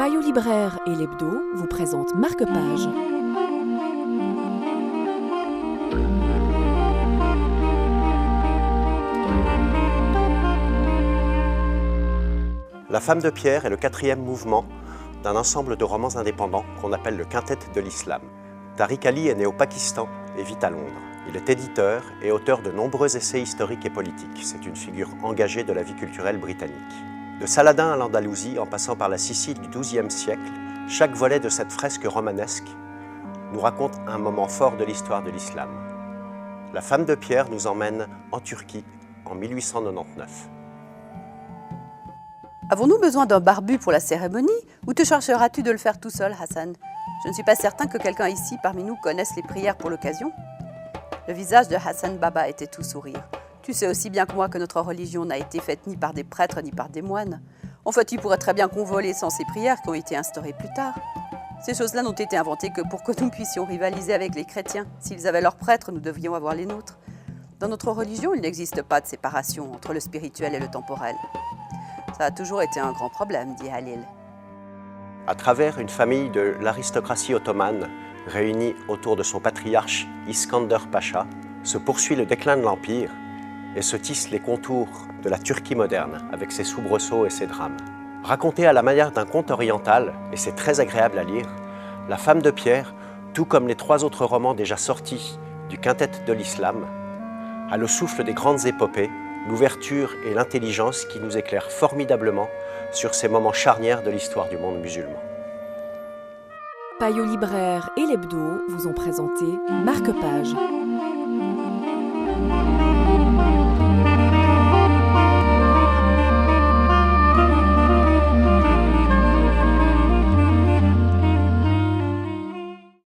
Payot Libraire et l'Hebdo vous présentent Marque-Page. La femme de pierre est le quatrième mouvement d'un ensemble de romans indépendants qu'on appelle le Quintet de l'Islam. Tariq Ali est né au Pakistan et vit à Londres. Il est éditeur et auteur de nombreux essais historiques et politiques. C'est une figure engagée de la vie culturelle britannique. De Saladin à l'Andalousie, en passant par la Sicile du XIIe siècle, chaque volet de cette fresque romanesque nous raconte un moment fort de l'histoire de l'islam. La femme de pierre nous emmène en Turquie en 1899. Avons-nous besoin d'un barbu pour la cérémonie ou te chargeras-tu de le faire tout seul, Hassan? Je ne suis pas certain que quelqu'un ici parmi nous connaisse les prières pour l'occasion. Le visage de Hassan Baba était tout sourire. Tu sais aussi bien que moi que notre religion n'a été faite ni par des prêtres ni par des moines. En fait, il pourrait très bien convoler sans ces prières qui ont été instaurées plus tard. Ces choses-là n'ont été inventées que pour que nous puissions rivaliser avec les chrétiens. S'ils avaient leurs prêtres, nous devions avoir les nôtres. Dans notre religion, il n'existe pas de séparation entre le spirituel et le temporel. Ça a toujours été un grand problème, dit Halil. À travers une famille de l'aristocratie ottomane réunie autour de son patriarche Iskander Pacha, se poursuit le déclin de l'Empire et se tissent les contours de la Turquie moderne avec ses soubresauts et ses drames. Raconté à la manière d'un conte oriental, et c'est très agréable à lire, La femme de pierre, tout comme les trois autres romans déjà sortis du Quintet de l'Islam, a le souffle des grandes épopées, l'ouverture et l'intelligence qui nous éclairent formidablement sur ces moments charnières de l'histoire du monde musulman. Payot Libraire et l'Hebdo vous ont présenté Marque-Page.